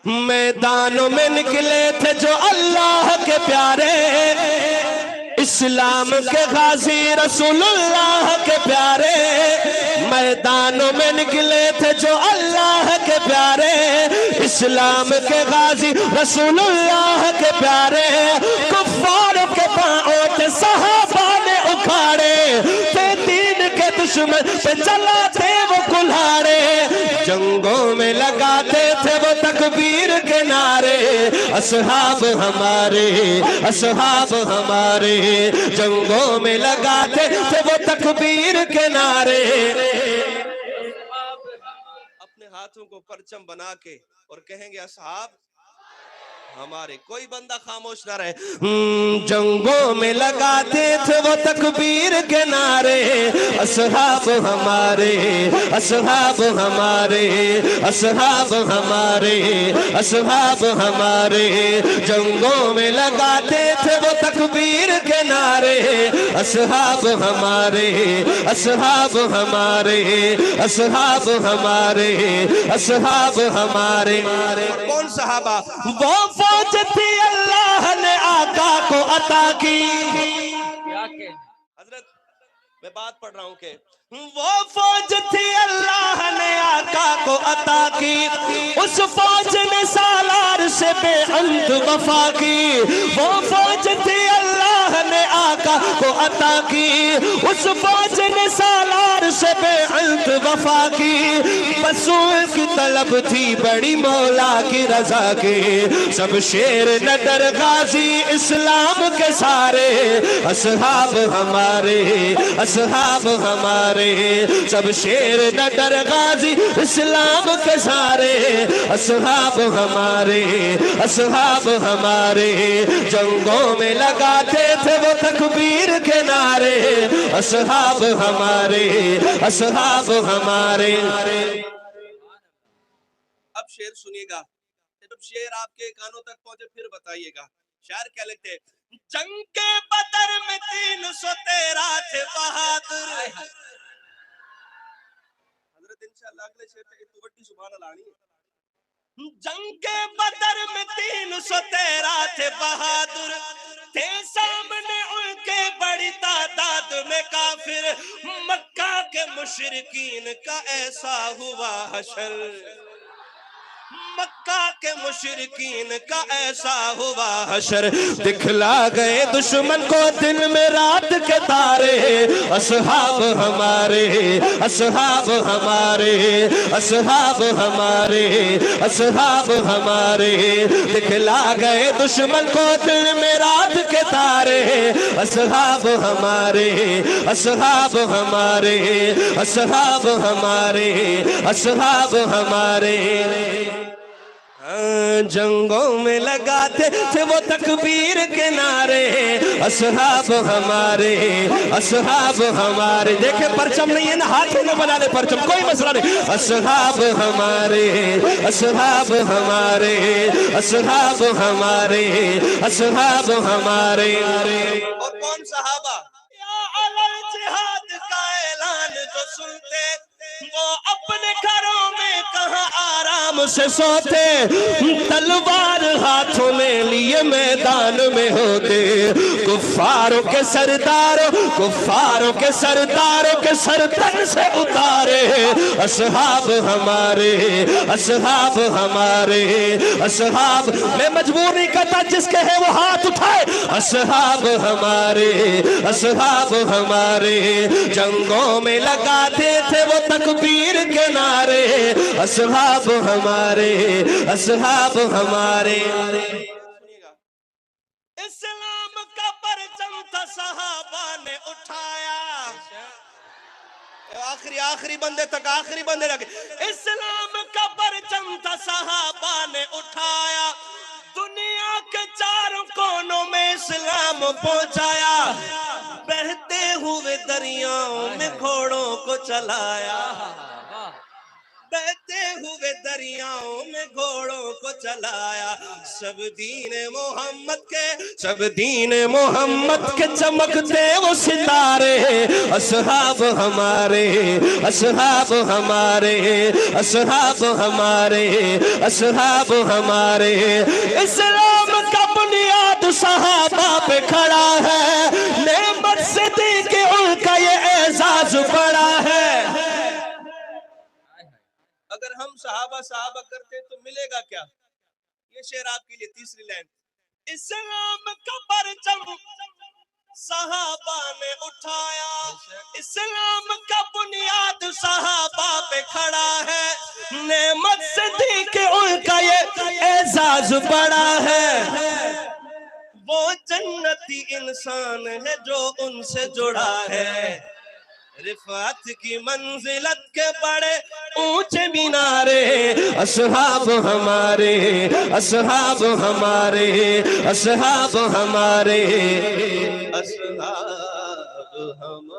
میدانوں میں نکلے تھے جو اللہ کے پیارے، اسلام کے غازی رسول اللہ کے پیارے، میدانوں میں نکلے تھے جو اللہ کے پیارے، اسلام کے غازی رسول اللہ کے پیارے، کفار کے پاؤں تھے صحابہ نے اکھاڑے، تھے دین کے دشمن پہ چلاتے وہ کلہاڑے، جنگوں میں لگاتے تھے وہ تکبیر کے نعرے، اصحاب ہمارے اصحاب ہمارے، جنگوں میں لگاتے تھے وہ تکبیر کے نعرے۔ اپنے ہاتھوں کو پرچم بنا کے اور کہیں گے اصحاب ہمارے، کوئی بندہ خاموش نہ رہے۔ جنگوں میں لگاتے تھے وہ تکبیر کے نعرے، اصحاب ہمارے اصحاب ہمارے اصحاب ہمارے اصحاب ہمارے، جنگوں میں لگاتے تھے وہ تکبیر کے نعرے، اصحاب ہمارے اصحاب ہمارے اصحاب ہمارے اصحاب ہمارے۔ کون صحابہ؟ وہ فوج تھی اللہ نے آقا کو عطا کی۔ حضرت میں بات پڑھ رہا ہوں کہ وہ فوج تھی اللہ نے آقا کو عطا کی، اس فوج نے سالار سے بے اند وفا کی، وہ فوج تھی اللہ نے آقا کو عطا کی، اس فوج نے سالار سے بے اند وفا کی، بسوں کی طلب تھی بڑی مولا کی رضا کی، سب شیر نڈر غازی اسلام کے سارے، اصحاب ہمارے اصحاب ہمارے، سب شیر نڈر غازی اسلام کے سارے، اصحاب ہمارے اصحاب ہمارے، جنگوں میں لگاتے تھے وہ تکبیر کے نعرے، اصحاب ہمارے اصحاب ہمارے۔ اب شعر سنیے گا، جب شعر آپ کے کانوں تک پہنچے پھر بتائیے گا۔ شاعر کیا لکھتے ہیں؟ جنگ کے بدر میں 313 تھے بہادر۔ حضرت انشاءاللہ اگلے شعر پہ ایک وڈی سبحان اللہ آنی ہے۔ جنگ کے بدر میں 313 تھے بہادر، تھے سامنے ان کے بڑی تعداد میں کافر، مکہ کے مشرکین کا ایسا ہوا حشر، مکہ کے مشرکین کا ایسا ہوا حشر، دکھلا گئے دشمن کو دن میں رات کے تارے، اصحاب ہمارے اصحاب ہمارے اصحاب ہمارے اصحاب ہمارے، دکھلا گئے دشمن کو دن میں رات کے تارے، اصحاب ہمارے اصحاب ہمارے اصحاب ہمارے اصحاب ہمارے۔ جنگوں میں لگاتے تھے وہ تکبیر کے نعرے، اصحاب ہمارے اصحاب ہمارے۔ دیکھیں پرچم نہیں ہے نا، ہاتھوں میں بنا لے پرچم، کوئی مسئلہ نہیں، اصحاب ہمارے اصحاب ہمارے اصحاب ہمارے اصحاب ہمارے۔ اور کون صحابہ؟ یا علی جہاد کا اعلان جو سنتے، وہ اپنے گھروں میں کہاں آرام سے سوتے، تلوار ہاتھوں میں لیے میدان میں ہوتے، کفاروں کے سرداروں کفاروں کے سرداروں کے سر تن سے اتارے، اصحاب ہمارے اصحاب ہمارے اصحاب۔ میں مجبور نہیں کرتا، جس کے ہے وہ ہاتھ اٹھائے، اصحاب ہمارے اصحاب ہمارے، جنگوں میں لگاتے تھے وہ تکبیر کے نعرے، اصحاب ہمارے اصحاب ہمارے۔ اسلام کا پرچم تھا صحابہ نے اٹھایا، آخری بندے تک آخری بندے لگے، اسلام کا پرچم تھا صحابہ نے اٹھایا، دنیا کے چاروں کونوں میں اسلام پہنچایا، بہتے ہوئے دریاؤں میں گھوڑوں کو چلایا، بہتے ہوئے دریاؤں میں گھوڑوں کو چلایا، سب دین محمد کے چمکتے وہ ستارے، اصحاب ہمارے، اصحاب ہمارے، اصحاب ہمارے، اصحاب ہمارے۔ اسلام کا بنیاد صحابہ پہ کھڑا ہے، نعمت سے دی کہ ان کا یہ اعزاز بڑا ہے۔ اگر ہم صحابہ کرتے تو ملے گا کیا؟ یہ شعر آپ کے لیے تیسری لائن۔ اسلام کا پرچم صحابہ نے اٹھایا، اسلام کا بنیاد صحابہ پہ کھڑا ہے، نعمت سے دی کہ ان کا یہ اعزاز بڑا ہے۔ وہ جنتی انسان ہے جو ان سے جڑا ہے، رفعت کی منزلت کے بڑے اونچے مینارے، اصحاب ہمارے، اصحاب ہمارے، اصحاب ہمارے، اصحاب ہمارے۔